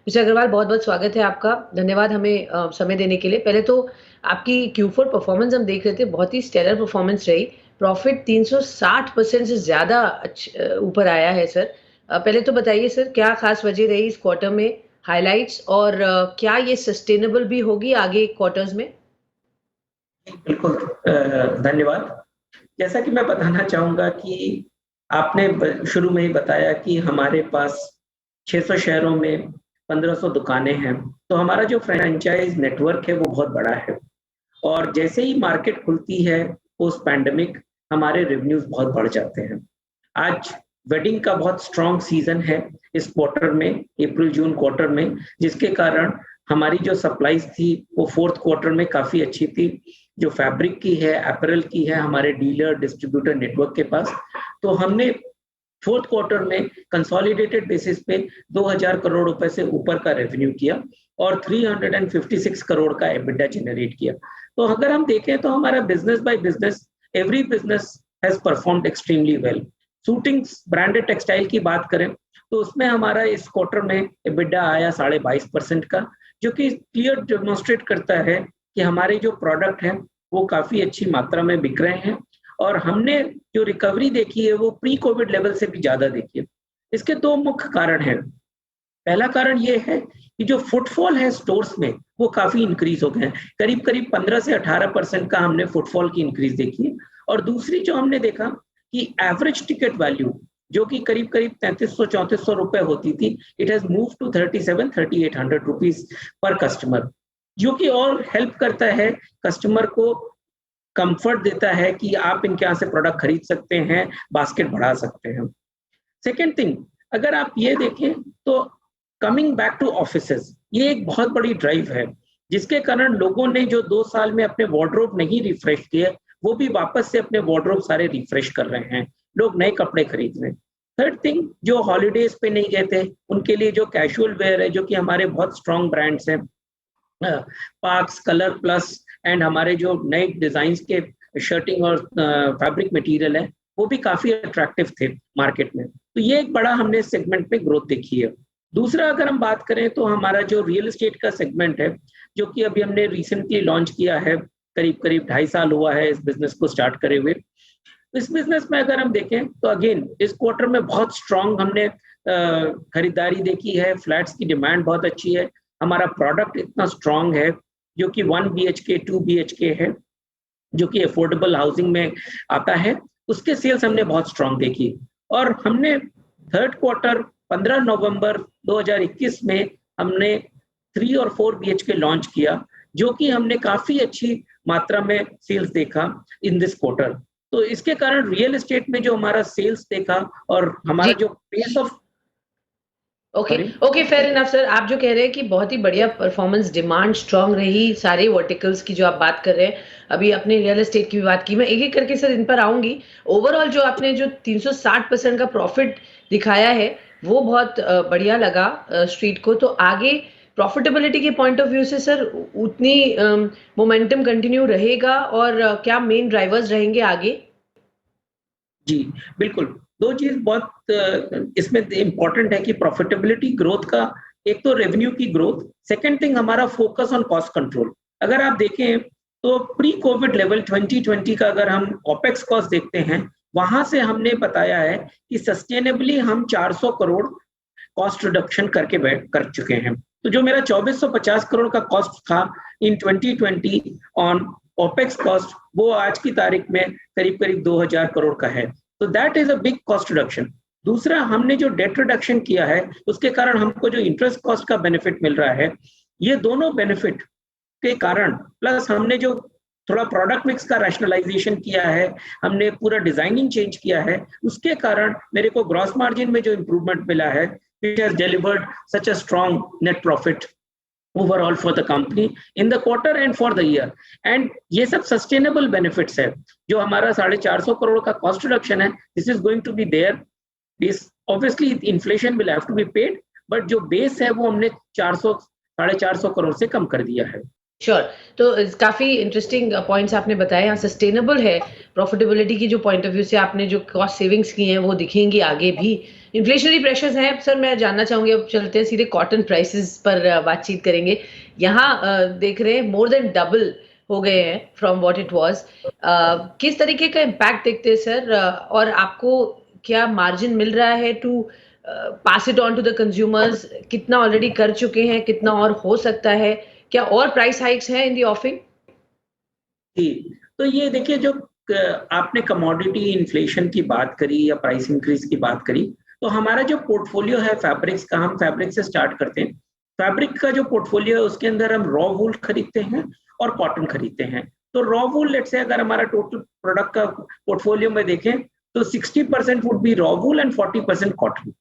Mister Agarwal, बहुत-बहुत स्वागत है आपका। धन्यवाद हमें समय देने के लिए। पहले तो आपकी Q4 परफ़ॉर्मेंस हम देख रहे थे, बहुत ही स्टेलर परफ़ॉर्मेंस रही। प्रॉफ़िट 360% से ज़्यादा ऊपर आया है सर। पहले तो बताइए सर, क्या ख़ास वजह रही इस क्वार्टर में? हाइलाइट्स और क्या ये सस्टेनेबल भी होगी आगे क्वार्टर्स में? बिल्कुल धन्यवाद। जैसा कि मैं बताना चाहूँगा कि आपने शुरू में ही बताया कि हमारे पास 600 शहरों में 1500 दुकानें हैं, तो हमारा जो फ्रैंचाइज़ नेटवर्क है वो बहुत बड़ा है और जैसे ही मार्केट खुलती है पोस्ट पैंडेमिक हमारे रेवेन्यूज़ बहुत बढ़ जाते हैं। आज वेडिंग का बहुत स्ट्रॉन्ग सीज़न है इस क्वार्टर में, अप्रैल-जून क्वार्टर में, जिसके कारण हमारी जो सप्लाईज़ थी वो 4th क्वार्टर में काफ़ी अच्छी थी। जो फैब्रिक की है, अपैरल की है, हमारे डीलर, डिस्ट्रीब्यूटर नेटवर्क के पास। तो हमने 4th क्वार्टर में कंसोलिडेटेड बेसिस पे 2000 करोड़ रुपए से ऊपर का रेवेन्यू किया और 356 करोड़ का एबिटा जनरेट किया। तो अगर हम देखें तो हमारा business by business, every business has performed extremely well. Suitings branded textile की बात करें तो उसमें हमारा इस क्वार्टर में एबिटा आया 22.5% का, जो कि क्लियर डेमोंस्ट्रेट करता है कि हमारे जो प्रोडक्ट हैं वो काफ़ी अच्छी मात्रा में बिक रहे हैं और हमने जो रिकवरी देखी है वो प्री कोविड लेवल से भी ज़्यादा देखी है। इसके 2 मुख्य कारण हैं। पहला कारण ये है कि जो फुटफॉल है स्टोर्स में वो काफ़ी इंक्रीज़ हो गए हैं। करीब-करीब 15 से 18% का हमने फुटफॉल की इंक्रीज़ देखी है और दूसरी जो हमने देखा कि एवरेज टिकट वैल्यू जो कि करीब-करीब 3300-3400 रुपए होती थी, it has moved to 3700-3800 rupees per customer, जो कि और हेल्प करता है कस्टमर को कंफर्ट देता है कि आप इनके यहाँ से प्रोडक्ट खरीद सकते हैं, बास्केट बढ़ा सकते हैं। सेकंड थिंग, अगर आप ये देखें तो कमिंग बैक टू ऑफिसेज ये एक बहुत बड़ी ड्राइव है, जिसके कारण लोगों ने जो 2 साल में अपने वार्डरोब नहीं रिफ्रेश किए, वो भी वापस से अपने वार्डरोब सारे रिफ्रेश कर रहे हैं। लोग नए कपड़े खरीद रहे हैं। थर्ड थिंग, जो हॉलिडेज पे नहीं गए थे, उनके लिए जो कैजुअल वेयर है, जो कि हमारे बहुत स्ट्रॉन्ग ब्रांड्स हैं, पार्क्स, कलर प्लस एंड हमारे जो नए डिजाइन के शर्टिंग और फैब्रिक मटेरियल है वो भी काफी अट्रैक्टिव थे मार्केट में। तो ये एक बड़ा हमने सेगमेंट में ग्रोथ देखी है। दूसरा अगर हम बात करें तो हमारा जो रियल एस्टेट का सेगमेंट है, जो कि अभी हमने रिसेंटली लॉन्च किया है, करीब करीब 2.5 साल हुआ है इस बिजनेस को स्टार्ट करे हुए। इस बिजनेस में अगर हम देखें तो अगेन इस क्वार्टर में बहुत स्ट्रॉन्ग हमने खरीदारी देखी है। फ्लैट्स की डिमांड बहुत अच्छी है। हमारा प्रोडक्ट इतना स्ट्रॉन्ग है जो कि 1 BHK 2 BHK है, जो कि अफोर्डेबल हाउसिंग में आता है, उसके सेल्स हमने बहुत स्ट्रॉन्ग देखी। और हमने 3rd क्वार्टर 15 नवंबर 2021 में हमने 3 और 4 BHK लॉन्च किया, जो कि हमने काफी अच्छी मात्रा में सेल्स देखा इन दिस क्वार्टर। तो इसके कारण रियल एस्टेट में जो हमारा सेल्स देखा और हमारा जी। जो pace of okay, okay, fair enough sir. आप जो कह रहे हैं कि बहुत ही बढ़िया परफॉर्मेंस, डिमांड स्ट्रांग रही सारे वर्टिकल्स की जो आप बात कर रहे हैं। अभी आपने रियल एस्टेट की भी बात की, मैं एक-एक करके सर इन पर आऊँगी। ओवरऑल जो आपने जो 360% का प्रॉफिट दिखाया है, वो बहुत बढ़िया लगा स्ट्रीट को। तो आगे प्रॉफिटेबिलिटी के पॉइंट ऑफ व्यू से सर उतनी मोमेंटम कंटिन्यू रहेगा और क्या मेन ड्राइवर्स रहेंगे आगे? जी, बिल्कुल। 2 चीज़ बहुत इसमें इम्पोर्टेंट है कि प्रॉफिटेबिलिटी ग्रोथ का, एक तो रेवेन्यू की ग्रोथ, सेकंड थिंग हमारा फोकस ऑन कॉस्ट कंट्रोल। अगर आप देखें तो प्री कोविड लेवल 2020 का अगर हम ओपेक्स कॉस्ट देखते हैं, वहाँ से हमने बताया है कि सस्टेनेबली हम 400 करोड़ कॉस्ट रिडक्शन करके कर चुके हैं। तो जो मेरा 2450 करोड़ का कॉस्ट था इन 2020 ऑन ओपेक्स कॉस्ट, वो आज की तारीख में करीब-करीब 2000 करोड़ का है। तो that is a big cost reduction. दूसरा, हमने जो डेट रिडक्शन किया है, उसके कारण हमको जो इंटरेस्ट कॉस्ट का बेनिफिट मिल रहा है, ये दोनों बेनिफिट के कारण प्लस हमने जो थोड़ा प्रोडक्ट मिक्स का रैशनलाइजेशन किया है, हमने पूरा डिजाइनिंग चेंज किया है, उसके कारण मेरे को ग्रॉस मार्जिन में जो इंप्रूवमेंट मिला है, it has delivered such a strong net profit overall for the company in the quarter and for the year. And ये सब sustainable benefits है। जो हमारा 450 करोड़ का cost reduction है, this is going to be there. This obviously inflation will have to be paid, but जो base है वो हमने 400 450 करोड़ से कम कर दिया है। श्योर। तो काफ़ी इंटरेस्टिंग पॉइंट्स आपने बताए। यहाँ सस्टेनेबल है प्रॉफिटेबिलिटी की जो पॉइंट ऑफ व्यू से आपने जो कॉस्ट सेविंग्स की हैं वो दिखेंगी आगे भी। इन्फ्लेशनरी प्रेशर्स हैं सर। मैं जानना चाहूंगी, अब चलते हैं सीधे कॉटन प्राइसेस पर बातचीत करेंगे। यहाँ देख रहे हैं मोर देन डबल हो गए हैं फ्रॉम व्हाट इट वाज। किस तरीके का इम्पैक्ट देखते हैं सर, और आपको क्या मार्जिन मिल रहा है to pass it on to the consumers? कितना ऑलरेडी कर चुके हैं, कितना और हो सकता है? क्या और प्राइस हाइक्स हैं इन दी ऑफिंग? जी, तो ये देखिए जो आपने कमोडिटी इन्फ्लेशन की बात करी या प्राइस इंक्रीज की बात करी, तो हमारा जो पोर्टफोलियो है फैब्रिक्स का, हम फैब्रिक से स्टार्ट करते हैं। फैब्रिक का जो पोर्टफोलियो है उसके अंदर हम रॉ वूल खरीदते हैं और कॉटन खरीदते हैं। तो रॉ वूल लेट्स से अगर हमारा टोटल प्रोडक्ट का पोर्टफोलियो में देखें तो 60% would be raw wool and 40% cotton.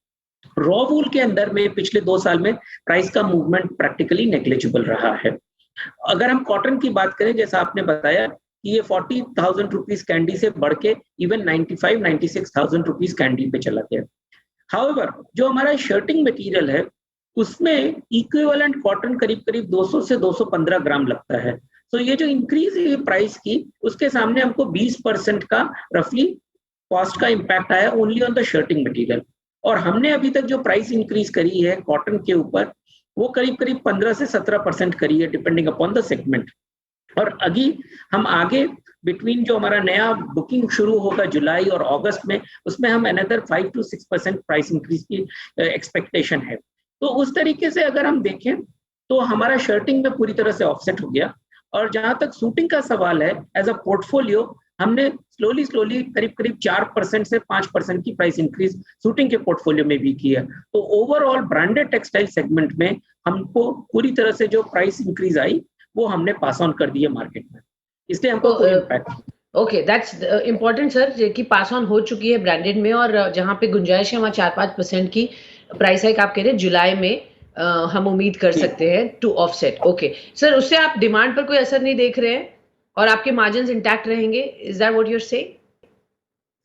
Raw wool के अंदर में पिछले 2 साल में प्राइस का मूवमेंट प्रैक्टिकली नेग्लिजिबल रहा है। अगर हम कॉटन की बात करें, जैसा आपने बताया कि ये 40,000 रुपीज कैंडी से बढ़ के इवन 96,000 रुपीज कैंडी पे चला गया। हाउएवर जो हमारा शर्टिंग मटेरियल है उसमें इक्विवेलेंट कॉटन करीब करीब 200 से 215 ग्राम लगता है। तो ये जो इंक्रीज है प्राइस की, उसके सामने हमको 20% का रफली कॉस्ट का इम्पैक्ट आया only on the shirting material. और हमने अभी तक जो प्राइस इंक्रीज करी है कॉटन के ऊपर वो करीब करीब 15 से 17% करी है डिपेंडिंग अपॉन द सेगमेंट। और अभी हम आगे बिटवीन जो हमारा नया बुकिंग शुरू होगा जुलाई और अगस्त में, उसमें हम अनदर 5 to 6% प्राइस इंक्रीज की एक्सपेक्टेशन है। तो उस तरीके से अगर हम देखें तो हमारा शर्टिंग में पूरी तरह से ऑफसेट हो गया। और जहां तक सूटिंग का सवाल है, एज अ पोर्टफोलियो हमने स्लोली करीब करीब 4% से 5% की प्राइस इंक्रीज सूटिंग के पोर्टफोलियो में भी की है। तो ओवरऑल ब्रांडेड टेक्सटाइल सेगमेंट में हमको पूरी तरह से जो प्राइस इंक्रीज आई वो हमने पास ऑन कर दी है मार्केट में, इसलिए हमको कोई impact. Okay, that's important sir कि पास ऑन हो चुकी है ब्रांडेड में, और जहां पे गुंजाइश है वहां 4-5% की प्राइस हाइक आप कह रहे हैं जुलाई में हम उम्मीद कर सकते हैं टू ऑफसेट। ओके सर, उससे आप डिमांड पर कोई असर नहीं देख रहे हैं और आपके मार्जिन्स इंटैक्ट रहेंगे? Is that what you are saying?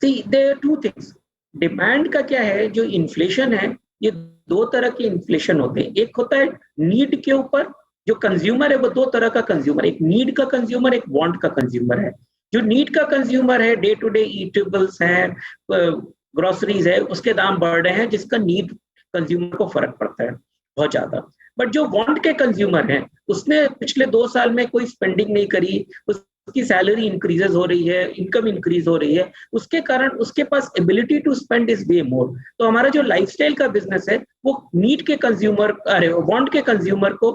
See there are two things. Demand का क्या है, जो इन्फ्लेशन है ये दो तरह के इन्फ्लेशन होते हैं। एक होता है नीड के ऊपर, जो कंज्यूमर है वो दो तरह का कंज्यूमर, एक नीड का कंज्यूमर, एक वांट का कंज्यूमर है। जो नीड का कंज्यूमर है, डे टू डे ईटेबल्स हैं, ग्रोसरीज है, उसके दाम बढ़ रहे हैं जिसका नीड कंज्यूमर को फर्क पड़ता है बहुत ज्यादा। बट जो वांट के कंज्यूमर हैं उसने पिछले 2 साल में कोई स्पेंडिंग नहीं करी, उसकी सैलरी इंक्रीजेस हो रही है, इनकम इंक्रीज हो रही है, उसके कारण उसके पास ability to spend is way मोर। तो हमारा जो लाइफस्टाइल का बिजनेस है वो नीड के कंज्यूमर, अरे वांट के कंज्यूमर को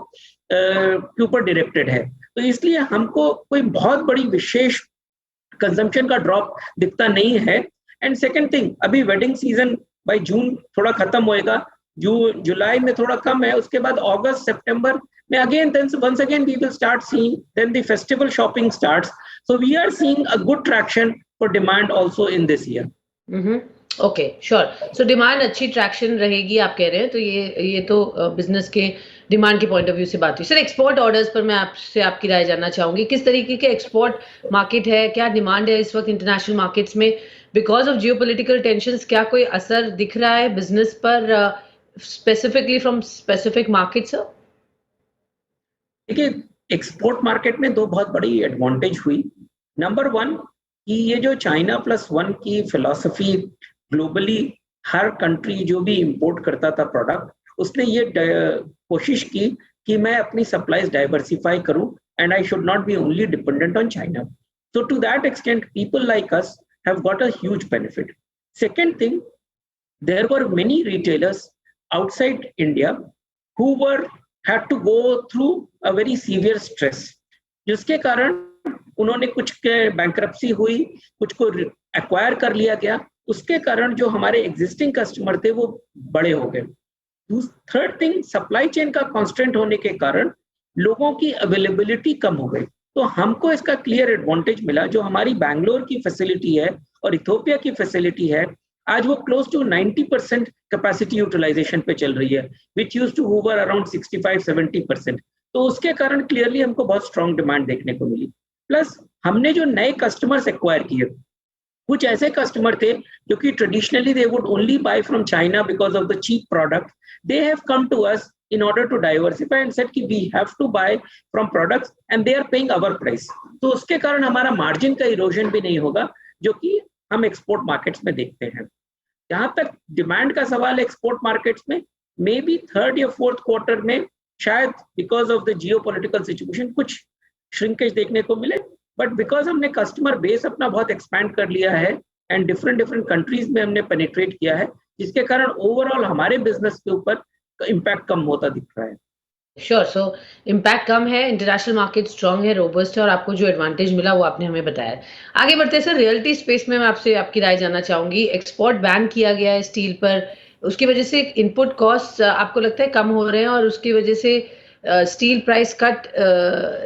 के ऊपर डायरेक्टेड है। तो इसलिए हमको कोई बहुत बड़ी विशेष कंजम्पशन का ड्रॉप दिखता नहीं है। एंड सेकंड थिंग, अभी वेडिंग सीजन बाय जून थोड़ा खत्म होएगा, जुलाई में थोड़ा कम है, उसके बाद अगस्त सितंबर में again then once again we will start seeing, then the festival shopping starts, so we are seeing a good traction for demand also in this year. Okay sure. So demand अच्छी ट्रैक्शन रहेगी आप कह रहे हैं, तो ये तो business के डिमांड के पॉइंट ऑफ व्यू से बात हुई। सर एक्सपोर्ट ऑर्डर्स पर मैं आपसे आपकी राय जानना चाहूंगी, किस तरीके के एक्सपोर्ट मार्केट है, क्या डिमांड है इस वक्त इंटरनेशनल मार्केट्स में? बिकॉज ऑफ जियोपॉलिटिकल टेंशंस क्या कोई असर दिख रहा है बिजनेस पर स्पेसिफिकली फ्रॉम स्पेसिफिक मार्केट्स? देखिए, एक्सपोर्ट मार्केट में दो बहुत बड़ी एडवांटेज हुई। नंबर वन कि ये जो चाइना प्लस वन की फिलॉसफी, ग्लोबली हर कंट्री जो भी इंपोर्ट करता था प्रोडक्ट, उसने ये कोशिश की कि मैं अपनी सप्लाईज डाइवर्सिफाई करूं and I should not be only dependent on China. So to that extent, people like us have got a huge benefit. Second thing, there were many retailers outside India who had to go through a very severe stress, जिसके कारण उन्होंने कुछ के bankruptcy हुई, कुछ को acquire कर लिया गया, उसके कारण जो हमारे एग्जिस्टिंग कस्टमर थे वो बड़े हो गए। थर्ड थिंग, सप्लाई चेन का कांस्टेंट होने के कारण लोगों की अवेलेबिलिटी कम हो गई। तो हमको इसका क्लियर एडवांटेज मिला। जो हमारी बैंगलोर की फैसिलिटी है और इथोपिया की फैसिलिटी है, आज वो क्लोज टू 90% कैपेसिटी यूटिलाइजेशन पे चल रही है, विच यूज्ड टू होवर अराउंड 65-70%। तो उसके कारण क्लियरली हमको बहुत स्ट्रॉन्ग डिमांड देखने को मिली। प्लस हमने जो नए कस्टमर्स एक्वायर किए, कुछ ऐसे कस्टमर थे जो कि traditionally they would only buy from China because of the cheap product, they have come to us in order to diversify and said कि we have to buy from products and they are paying our price। तो उसके कारण हमारा margin का erosion भी नहीं होगा जो कि हम एक्सपोर्ट मार्केट्स में देखते हैं। जहाँ तक डिमांड का सवाल है एक्सपोर्ट मार्केट्स में, मे बी थर्ड या फोर्थ क्वार्टर में शायद because of the geopolitical situation कुछ श्रिंकेज देखने को मिले, बट बिकॉज हमने कस्टमर बेस अपना बहुत एक्सपैंड कर लिया है एंड डिफरेंट डिफरेंट कंट्रीज में हमने पेनिट्रेट किया है, जिसके कारण ओवरऑल हमारे बिजनेस के ऊपर इम्पैक्ट कम होता दिख रहा है। श्योर, सो इम्पैक्ट कम है, इंटरनेशनल मार्केट स्ट्रांग है, रोबस्ट है और आपको जो एडवांटेज मिला वो आपने हमें बताया है। आगे बढ़ते हैं सर, रियल्टी स्पेस में मैं आपसे आपकी राय जानना चाहूंगी। एक्सपोर्ट बैन किया गया है स्टील पर, उसकी वजह से इनपुट कॉस्ट आपको लगता है कम हो रहे हैं और उसकी वजह से स्टील प्राइस कट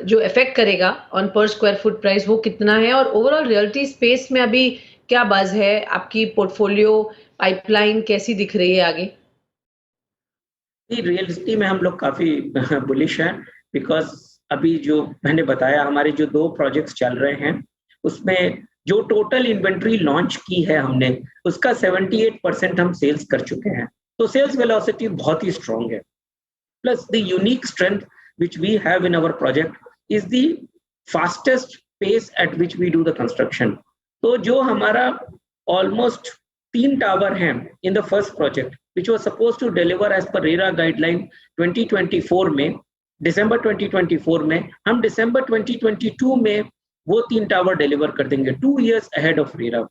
जो इफेक्ट करेगा ऑन पर स्क्वायर फुट प्राइस वो कितना है, और ओवरऑल रियल्टी स्पेस में अभी क्या बज है, आपकी पोर्टफोलियो पाइपलाइन कैसी दिख रही है आगे? रियल एस्टेट में हम लोग काफी बुलिश हैं, बिकॉज अभी जो मैंने बताया हमारे जो 2 प्रोजेक्ट्स चल रहे हैं उसमें जो टोटल इन्वेंट्री लॉन्च की है हमने उसका 78% हम सेल्स कर चुके हैं, तो सेल्स वेलोसिटी बहुत ही स्ट्रांग है। Plus the unique strength which we have in our project is the fastest pace at which we do the construction. तो जो हमारा ऑलमोस्ट 3 टावर हैं in the first project which was supposed to deliver as per RERA guideline 2024 में, दिसंबर 2024 में, हम दिसंबर 2022 में वो 3 tower deliver कर देंगे, 2 years ahead of RERA।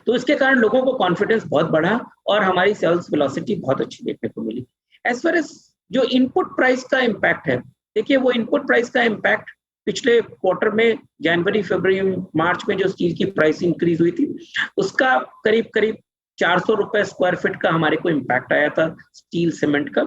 तो इसके कारण लोगों को कॉन्फिडेंस बहुत बढ़ा और हमारी सेल्स वेलोसिटी बहुत अच्छी देखने को मिली। एज फार एज जो इनपुट प्राइस का इम्पैक्ट है, देखिए वो इनपुट प्राइस का इम्पैक्ट पिछले क्वार्टर में जनवरी फरवरी मार्च में जो स्टील की प्राइस इंक्रीज हुई थी उसका करीब करीब 400 रुपए स्क्वायर फीट का हमारे को इम्पैक्ट आया था स्टील सीमेंट का।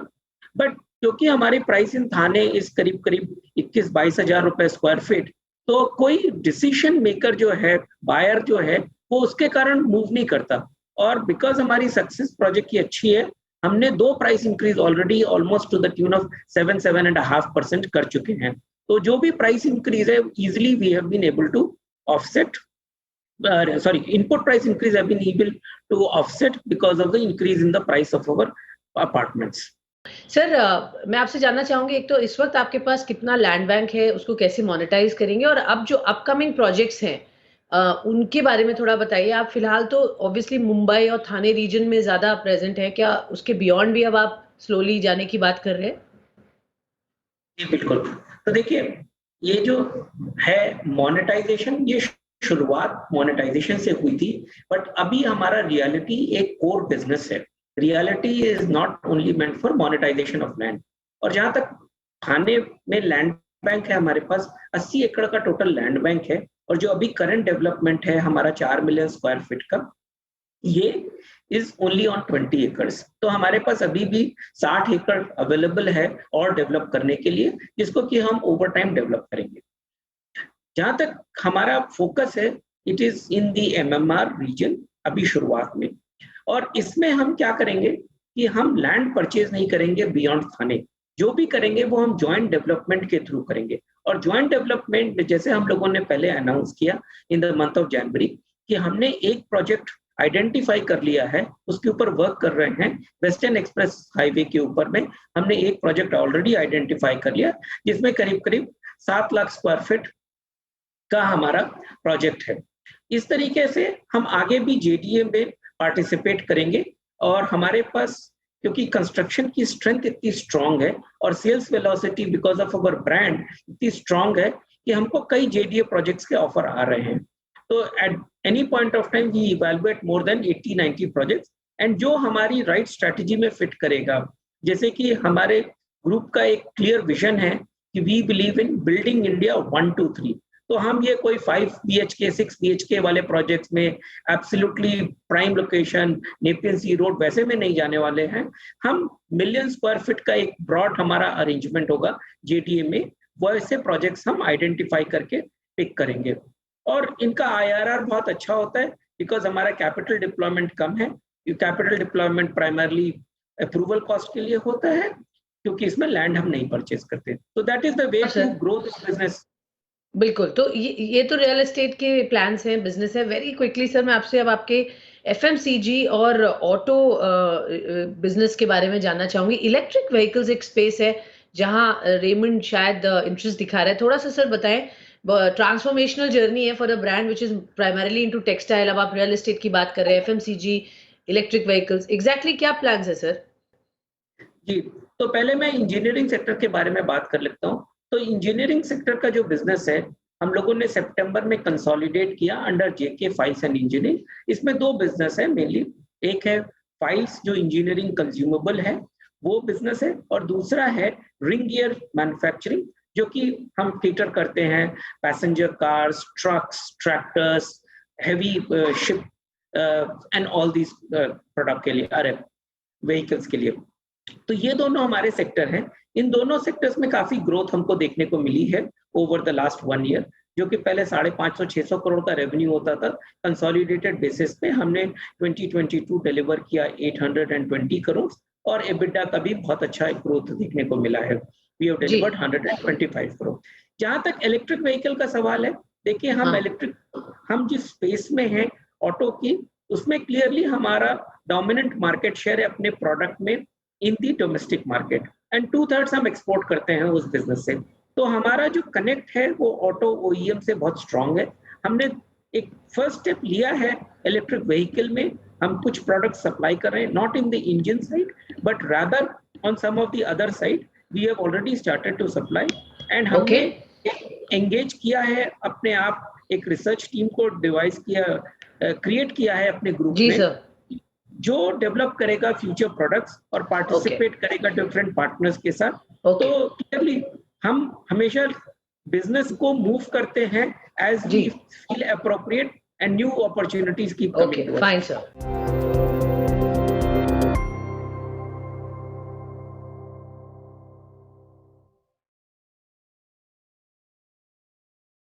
बट क्योंकि हमारी प्राइस इन थाने इस करीब करीब 21-22 हजार रुपए स्क्वायर फीट, तो कोई डिसीजन मेकर जो है, बायर जो है, वो उसके कारण मूव नहीं करता। और बिकॉज हमारी सक्सेस प्रोजेक्ट की अच्छी है, हमने 2 price increase already almost to the tune of 7.5% कर चुके हैं। तो जो भी प्राइस इंक्रीज है easily we have been able to offset input price increase have been able to offset because of the increase in the price of our apartments. Sir मैं आपसे जानना चाहूंगी, एक तो इस वक्त आपके पास कितना लैंड बैंक है, उसको कैसे मोनेटाइज करेंगे, और अब जो अपकमिंग प्रोजेक्ट्स हैं उनके बारे में थोड़ा बताइए। आप फिलहाल तो ऑब्वियसली मुंबई और थाने रीजन में ज्यादा प्रेजेंट है, क्या उसके बियॉन्ड भी अब आप स्लोली जाने की बात कर रहे हैं? जी बिल्कुल। तो देखिए ये जो है मोनेटाइजेशन, ये शुरुआत मोनेटाइजेशन से हुई थी, बट अभी हमारा रियलिटी एक कोर बिजनेस है। Reality is not only meant for monetisation of land. और जहां तक थाने में लैंड बैंक है, हमारे पास 80 एकड़ का टोटल लैंड बैंक है, और जो अभी करंट डेवलपमेंट है हमारा 4 मिलियन स्क्वायर फीट का, ये इज ओनली ऑन 20 एकर्स। तो हमारे पास अभी भी 60 एकड़ अवेलेबल है और डेवलप करने के लिए, जिसको कि हम ओवर टाइम डेवलप करेंगे। जहां तक हमारा फोकस है, it is in the MMR region अभी शुरुआत में। और इसमें हम क्या करेंगे कि हम लैंड परचेज नहीं करेंगे बियॉन्ड थाने, जो भी करेंगे वो हम ज्वाइंट डेवलपमेंट के थ्रू करेंगे। और ज्वाइंट डेवलपमेंट में जैसे हम लोगों ने पहले अनाउंस किया in the month of January कि हमने एक प्रोजेक्ट आइडेंटिफाई कर लिया है, उसके ऊपर वर्क कर रहे हैं। वेस्टर्न एक्सप्रेस हाईवे के ऊपर में हमने एक प्रोजेक्ट ऑलरेडी आइडेंटिफाई कर लिया, जिसमें करीब करीब 7 लाख स्क्वायर फीट का हमारा प्रोजेक्ट है। इस तरीके से हम आगे भी JDA में पार्टिसिपेट करेंगे। और हमारे पास क्योंकि कंस्ट्रक्शन की स्ट्रेंथ इतनी स्ट्रांग है और sales velocity because of our brand इतनी स्ट्रांग है कि हमको कई JDA प्रोजेक्ट्स के ऑफर आ रहे हैं। तो at any point of time we evaluate more than 80-90 projects, and जो हमारी राइट स्ट्रैटेजी में फिट करेगा। जैसे कि हमारे ग्रुप का एक क्लियर विजन है कि we believe in building India 1 to 3। तो हम ये कोई 5 BHK 6 BHK वाले प्रोजेक्ट्स में एब्सोल्युटली प्राइम लोकेशन नेपियन सी रोड वैसे में नहीं जाने वाले हैं। हम मिलियन स्क्वायर फीट का एक ब्रॉड हमारा अरेंजमेंट होगा JDA में, वैसे प्रोजेक्ट्स हम आइडेंटिफाई करके पिक करेंगे। और इनका IRR बहुत अच्छा होता है बिकॉज हमारा कैपिटल डिप्लॉयमेंट कम है। Capital deployment primarily approval cost के लिए होता है, क्योंकि इसमें लैंड हम नहीं परचेज करते। तो that is the way to grow this business. बिल्कुल, तो ये तो रियल एस्टेट के प्लान्स हैं, बिजनेस है। वेरी क्विकली सर, मैं आपसे अब आपके FMCG और ऑटो बिजनेस के बारे में जानना चाहूंगी। इलेक्ट्रिक व्हीकल्स एक स्पेस है जहां रेमंड शायद इंटरेस्ट दिखा रहा है, थोड़ा सा सर बताएं। ट्रांसफॉर्मेशनल जर्नी है for a brand which is primarily into textile. अब आप रियल एस्टेट की बात कर रहे हैं, FMCG इलेक्ट्रिक व्हीकल्स, एग्जैक्टली क्या प्लान्स है सर? जी, तो पहले मैं इंजीनियरिंग सेक्टर के बारे में बात कर लेता हूँ। तो इंजीनियरिंग सेक्टर का जो बिज़नेस है, हम लोगों ने सितंबर में कंसोलिडेट किया under JK files and engineering. इसमें 2 बिज़नेस है मेनली, एक है फाइल्स जो इंजीनियरिंग कंज्यूमेबल है, वो बिज़नेस है और दूसरा है रिंग गियर मैन्युफैक्चरिंग जो कि हम कैटर करते हैं passenger cars, trucks, tractors, heavy ship and all these product के लिए अरे व्हीकल्स के लिए। तो ये दोनों हमारे सेक्टर हैं। इन दोनों सेक्टर्स में काफ़ी ग्रोथ हमको देखने को मिली है ओवर द लास्ट 1 ईयर, जो कि पहले 550-600 करोड़ का रेवेन्यू होता था। कंसोलिडेटेड बेसिस पे हमने 2022 डिलीवर किया 820 करोड़ और एबिटा का भी बहुत अच्छा ग्रोथ देखने को मिला है। वी हैव जी। डिलीवर्ड 125 करोड़। जहाँ तक इलेक्ट्रिक व्हीकल का सवाल है, देखिए हाँ। हम जिस स्पेस में हैं ऑटो की, उसमें क्लियरली हमारा डोमिनेंट मार्केट शेयर है अपने प्रोडक्ट में इन दी डोमेस्टिक मार्केट एंड 2/3 हम एक्सपोर्ट करते हैं उस बिजनेस से। तो हमारा जो कनेक्ट है वो ऑटो ओईएम से बहुत स्ट्रांग है। हमने एक फर्स्ट स्टेप लिया है इलेक्ट्रिक व्हीकल में, हम कुछ प्रोडक्ट सप्लाई कर रहे हैं not in the engine side but rather on some of the other side we have already started to supply and okay. हमने एंगेज किया है अपने आप एक रिसर्च टीम को डिवाइस किया क्रिएट किया है अपने ग्रुप जी में सर। जो डेवलप करेगा फ्यूचर प्रोडक्ट्स और पार्टिसिपेट करेगा डिफरेंट पार्टनर्स के साथ। ओके। तो क्लियरली हम हमेशा बिजनेस को मूव करते हैं एज जी। We feel appropriate and new opportunities keep okay, coming to us. Fine sir.